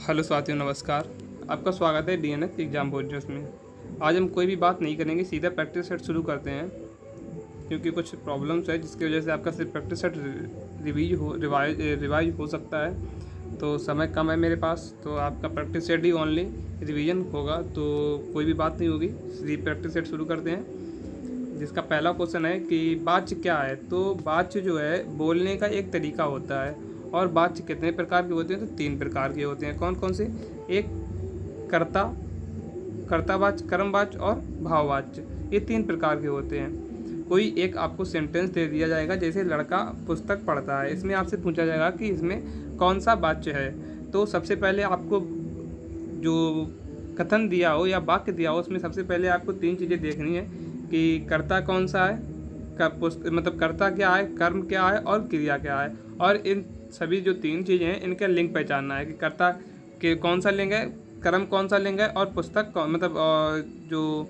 Hello साथियों, नमस्कार। आपका स्वागत है डीएनएस एग्जाम बोर्डर्स में। आज हम कोई भी बात नहीं करेंगे, सीधा प्रैक्टिस सेट शुरू करते हैं, क्योंकि कुछ प्रॉब्लम्स है जिसकी वजह से आपका सिर्फ प्रैक्टिस सेट रिवाइज हो सकता है। तो समय कम है मेरे पास, तो आपका प्रैक्टिस सेट ही ओनली रिवीजन होगा, तो कोई भी बात नहीं होगी। सीधी प्रैक्टिस सेट शुरू करते हैं, जिसका पहला क्वेश्चन है कि वाच्य क्या है। तो वाच्य जो है बोलने का एक तरीका होता है, और वाच्य कितने प्रकार के होते हैं, तो 3 प्रकार के होते हैं। कौन कौन से? एक कर्ता, कर्तावाच्य, कर्मवाच्य और भाववाच्य, ये 3 प्रकार के होते हैं। कोई एक आपको सेंटेंस दे दिया जाएगा, जैसे लड़का पुस्तक पढ़ता है, इसमें आपसे पूछा जाएगा कि इसमें कौन सा वाच्य है। तो सबसे पहले आपको जो कथन दिया हो या वाक्य दिया हो, उसमें सबसे पहले आपको 3 चीज़ें देखनी है कि कर्ता कौन सा है, मतलब कर्ता क्या है, कर्म क्या है और क्रिया क्या है। और इन सभी जो 3 चीज़ें हैं, इनका लिंग पहचानना है कि कर्ता के कौन सा लिंग है, कर्म कौन सा लिंग है, और पुस्तक मतलब जो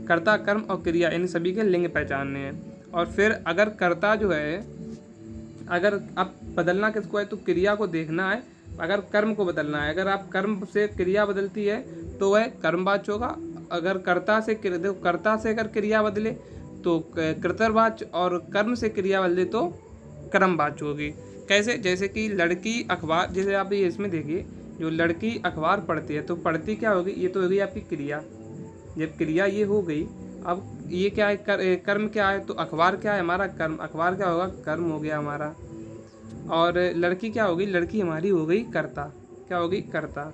कर्ता, कर्म और क्रिया, इन सभी के लिंग पहचानने हैं। और फिर अगर कर्ता जो है, अगर आप बदलना किसको है, तो क्रिया को देखना है। अगर कर्म को बदलना है, अगर आप कर्म से क्रिया बदलती है तो वह कर्मवाच्य होगा। अगर कर्ता से अगर क्रिया बदले तो कर्तव्यवाच्य, और कर्म से क्रिया बदले तो कर्मवाच्य होगी। कैसे? जैसे कि लड़की अखबार, जैसे आप ये इसमें देखिए, जो लड़की अखबार पढ़ती है, तो पढ़ती क्या होगी, ये तो होगी आपकी क्रिया। जब क्रिया ये हो गई, अब ये क्या है, कर्म क्या है, तो अखबार क्या है, हमारा कर्म। अखबार क्या होगा, कर्म हो गया हमारा। और लड़की क्या होगी, लड़की हमारी हो गई कर्ता। क्या होगी, कर्ता।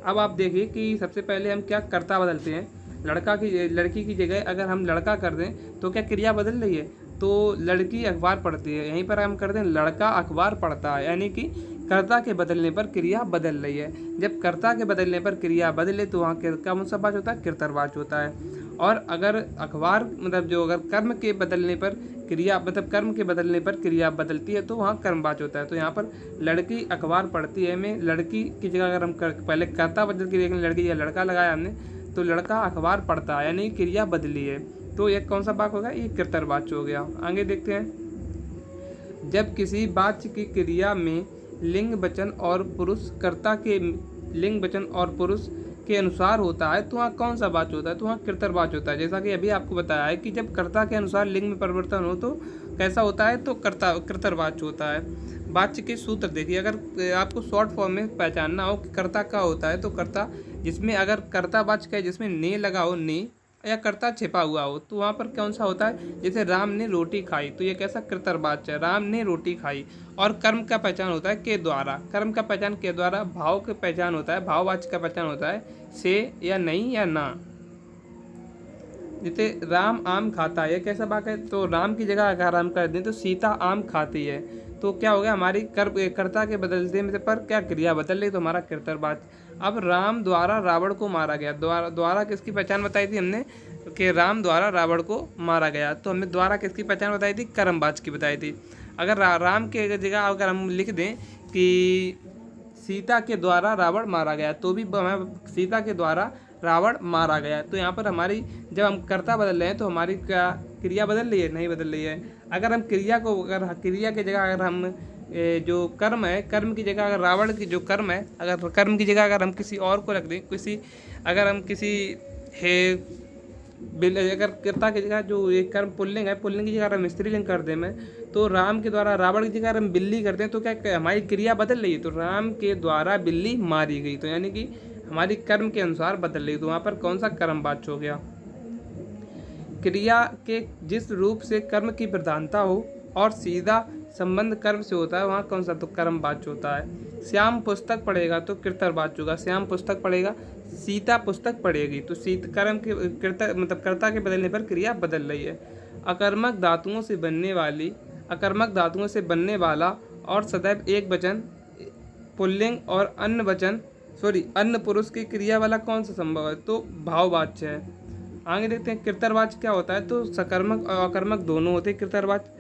अब आप देखिए कि सबसे पहले हम क्या कर्ता बदलते हैं। लड़की की जगह अगर हम लड़का कर दें तो क्या क्रिया बदल रही है, तो लड़की अखबार पढ़ती है, यहीं पर हम कर दें लड़का अखबार पढ़ता है, यानी कि कर्ता के बदलने पर क्रिया बदल रही है। जब कर्ता के बदलने पर क्रिया बदले तो वहाँ कौन सा वाच्य होता है, कर्तव्यवाच्य होता है। और अगर अखबार मतलब जो अगर कर्म के बदलने पर क्रिया, मतलब कर्म के बदलने पर क्रिया बदलती है तो वहाँ कर्मवाच्य होता है। तो यहाँ पर लड़की अखबार पढ़ती है में लड़की की जगह अगर हम पहले कर्ता बदल के देखें, लड़की या लड़का लगाया हमने, तो लड़का अखबार पढ़ता है, यानी क्रिया बदली है। तो ये कौन सा वाक्य होगा, ये कर्तव्यवाच्य हो गया। आगे देखते हैं, जब किसी वाच्य की क्रिया में लिंग वचन और पुरुष, कर्ता के लिंग वचन और पुरुष के अनुसार होता है तो वहाँ कौन सा वाच्य होता है, तो वहाँ कर्तव्यवाच्य होता है। जैसा कि अभी आपको बताया है कि जब कर्ता के अनुसार लिंग में परिवर्तन हो तो कैसा होता है, तो कर्तव्यवाच्य होता है। वाच्य के सूत्र देखिए, अगर आपको शॉर्ट फॉर्म में पहचानना हो कि कर्ता क्या होता है, तो कर्ता जिसमें अगर कर्ता वाच्य का है, जिसमें ने लगा हो, ने, या कर्ता छिपा हुआ हो, तो वहाँ पर कौन सा होता है। जैसे राम ने रोटी खाई, तो ये कैसा, कर्तव्यवाच्य है, राम ने रोटी खाई। और कर्म का पहचान होता है के द्वारा, कर्म का पहचान के द्वारा। भाव का पहचान होता है, भाववाच्य का पहचान होता है से या नहीं या ना। जैसे राम आम खाता है, ये कैसा वाक्य है, तो राम की जगह अगर हम कर दें तो सीता आम खाती है, तो क्या हो गया, हमारी कर्ता के बदलते में पर क्या क्रिया बदल रही, तो हमारा कर्तव्यवाच्य। अब राम द्वारा रावण को मारा गया, द्वारा किसकी पहचान बताई थी हमने, कि राम द्वारा रावण को मारा गया, तो हमने द्वारा किसकी पहचान बताई थी, कर्मवाच्य की बताई थी। अगर राम के जगह अगर हम लिख दें कि सीता के द्वारा रावण मारा गया, तो भी सीता के द्वारा रावण मारा गया, तो यहाँ पर हमारी जब हम कर्ता बदल रहे हैं तो हमारी क्या क्रिया बदल रही है, नहीं बदल रही है। अगर हम क्रिया को, अगर क्रिया की जगह अगर हम जो कर्म है, कर्म की जगह अगर रावण की जो कर्म है, अगर कर्म की जगह अगर हम किसी और को रख दें, अगर हम किसी है अगर कर्ता की जगह जो ये कर्म पुल्लिंग है, पुल्लिंग की जगह हम स्त्रीलिंग कर दें में, तो राम के द्वारा रावण की जगह हम बिल्ली कर दें, तो क्या हमारी क्रिया बदल रही है, तो राम के द्वारा बिल्ली मारी गई, तो यानी कि हमारी कर्म के अनुसार बदल रही, तो वहाँ पर कौन सा कर्मवाच्य हो गया। क्रिया के जिस रूप से कर्म की प्रधानता हो और सीधा संबंध कर्म से होता है, वहाँ कौन सा, तो कर्मवाच्य होता है। श्याम पुस्तक पढ़ेगा तो कर्तव्यवाच्य होगा, श्याम पुस्तक पढ़ेगा। सीता पुस्तक पढ़ेगी, तो कर्म के मतलब कर्ता के बदलने पर क्रिया बदल रही है। अकर्मक धातुओं से बनने वाला और सदैव एक वचन पुल्लिंग और अन्य पुरुष की क्रिया वाला कौन सा संभव है, तो भाववाच्य है। आगे देखते हैं, कर्तव्यवाच्य क्या होता है, तो सकर्मक और अकर्मक दोनों होते हैं कर्तव्यवाच्य।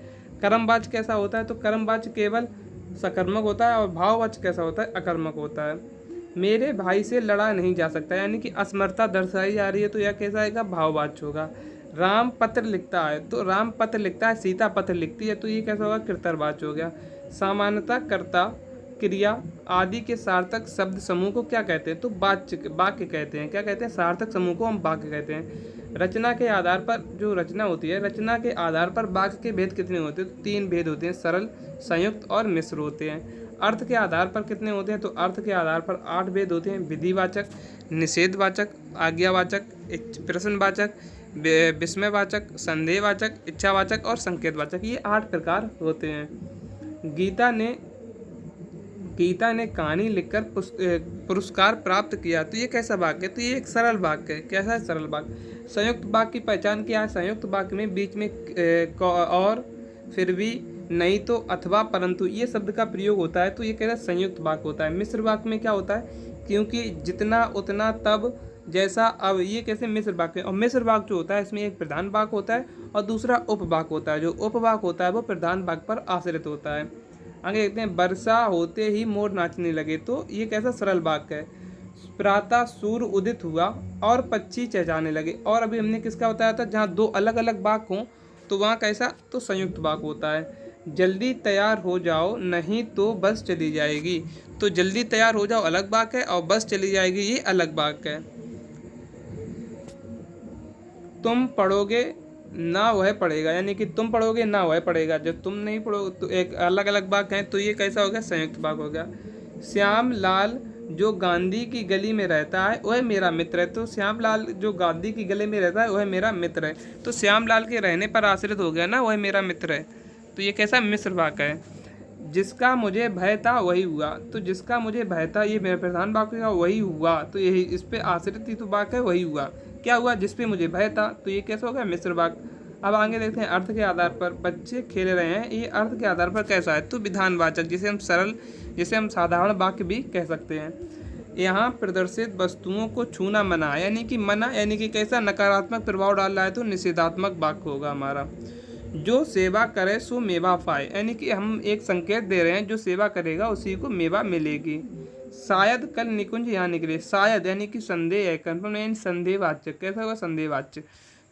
कर्मवाच्य कैसा होता है, तो कर्मवाच्य केवल सकर्मक होता है, और भाववाच्य कैसा होता है, अकर्मक होता है। मेरे भाई से लड़ा नहीं जा सकता, यानी कि असमर्थता दर्शाई जा रही है, तो यह कैसा आएगा, भाववाच्य होगा। राम पत्र लिखता है, तो राम पत्र लिखता है, सीता पत्र लिखती है, तो ये कैसा होगा, कर्तव्यवाच्य हो गया। सामान्यतः कर्ता क्रिया आदि के सार्थक शब्द समूह को क्या कहते हैं? तो वाक्य कहते हैं। क्या कहते हैं? सार्थक समूह को हम वाक्य कहते हैं। रचना के आधार पर जो रचना होती है, रचना के आधार पर वाक्य के भेद कितने होते हैं? तो 3 भेद होते हैं, सरल, संयुक्त और मिश्र होते हैं। अर्थ के आधार पर कितने होते हैं? तो अर्थ के आधार पर 8 भेद होते हैं, विधिवाचक, निषेधवाचक, आज्ञावाचक, प्रश्नवाचक, विस्मयवाचक, संदेहवाचक, इच्छावाचक और संकेतवाचक। ये 8 प्रकार होते हैं। गीता ने कहानी लिखकर पुरस्कार प्राप्त किया। तो ये कैसा वाक्य है? तो ये एक सरल वाक्य है। कैसा है? सरल वाक्य। संयुक्त वाक्य की पहचान क्या है? संयुक्त वाक्य में बीच में और, फिर भी, नहीं तो, अथवा, परंतु ये शब्द का प्रयोग होता है। तो ये कहता है संयुक्त वाक्य होता है। मिश्र वाक्य में क्या होता है? क्योंकि जितना, उतना, तब, जैसा, अब, ये कैसे मिश्र वाक्य। और मिश्र वाक्य जो होता है इसमें एक प्रधान वाक्य होता है और दूसरा उपवाक्य होता है। जो उपवाक्य होता है वो प्रधान वाक्य पर आश्रित होता है। आगे देखते हैं, वर्षा होते ही मोर नाचने लगे। तो ये कैसा? सरल वाक्य है। प्रातः सूर्य उदित हुआ और पक्षी चहचहाने लगे। और अभी हमने किसका बताया था? जहाँ 2 अलग अलग वाक्य हों तो वहाँ कैसा? तो संयुक्त वाक्य होता है। जल्दी तैयार हो जाओ नहीं तो बस चली जाएगी। तो जल्दी तैयार हो जाओ अलग वाक्य है और बस चली जाएगी ये अलग वाक्य है। तुम पढ़ोगे ना वह पढ़ेगा, यानी कि तुम पढ़ोगे ना वह पढ़ेगा। जब तुम नहीं पढ़ोगे तो एक अलग अलग वाक्य है, तो ये कैसा हो गया? संयुक्त वाक्य हो गया। श्याम लाल जो गांधी की गली में रहता है वह मेरा मित्र है। तो श्याम लाल जो गांधी की गली में रहता है वह मेरा मित्र है। तो श्याम लाल के रहने पर आश्रित हो गया ना, वह मेरा मित्र है। तो ये कैसा? मिश्र वाक्य है। जिसका मुझे भय था वही हुआ। तो जिसका मुझे भय था ये मेरा प्रधान वाक्य का, वही हुआ। तो यही इस पे आश्रित ही तो वाक्य है, वही हुआ। क्या हुआ? जिस पे मुझे भय था। तो ये कैसा हो गया? मिश्र वाक्य। अब आगे देखते हैं, अर्थ के आधार पर बच्चे खेल रहे हैं। ये अर्थ के आधार पर कैसा है? तो विधानवाचक, जिसे हम साधारण वाक्य भी कह सकते हैं। यहाँ प्रदर्शित वस्तुओं को छूना मना, यानी कि मना, यानी कि कैसा? नकारात्मक प्रभाव डाल रहा है तो निषेधात्मक वाक्य होगा हमारा। जो सेवा करे सो मेवा पाए, यानी कि हम एक संकेत दे रहे हैं, जो सेवा करेगा उसी को मेवा मिलेगी। शायद कल निकुंज यहाँ निकले। शायद यानी कि संदेह है, कंफर्म यानी संदेहवाच्य। कैसा होगा? संदेहवाच्य।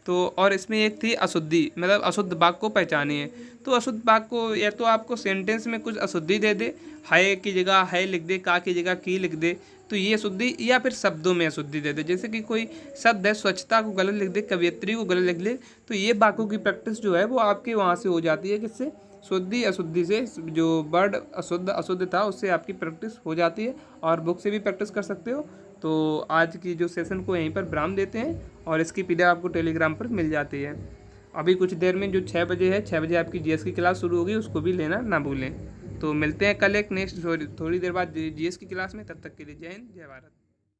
तो और इसमें एक थी अशुद्धि, मतलब अशुद्ध वाक्य को पहचानिए। तो अशुद्ध वाक्य को या तो आपको सेंटेंस में कुछ अशुद्धि दे दे, है की जगह है लिख दे, का की जगह की लिख दे, तो ये अशुद्धि, या फिर शब्दों में अशुद्धि दे दे। जैसे कि कोई शब्द है, स्वच्छता को गलत लिख दे, कवियत्री को गलत लिख दे। तो ये वाक्यों की प्रैक्टिस जो है वो आपके वहाँ से हो जाती है। किससे? शुद्धि अशुद्धि से। जो वर्ड अशुद्ध था उससे आपकी प्रैक्टिस हो जाती है, और बुक से भी प्रैक्टिस कर सकते हो। तो आज की जो सेशन को यहीं पर विराम देते हैं, और इसकी पीडीएफ आपको टेलीग्राम पर मिल जाती है। अभी कुछ देर में जो 6 बजे है, 6 बजे आपकी जीएस की क्लास शुरू होगी, उसको भी लेना ना भूलें। तो मिलते हैं कल एक नेक्स्ट थोड़ी देर बाद जीएस की क्लास में। तब तक के लिए जय हिंद, जय भारत।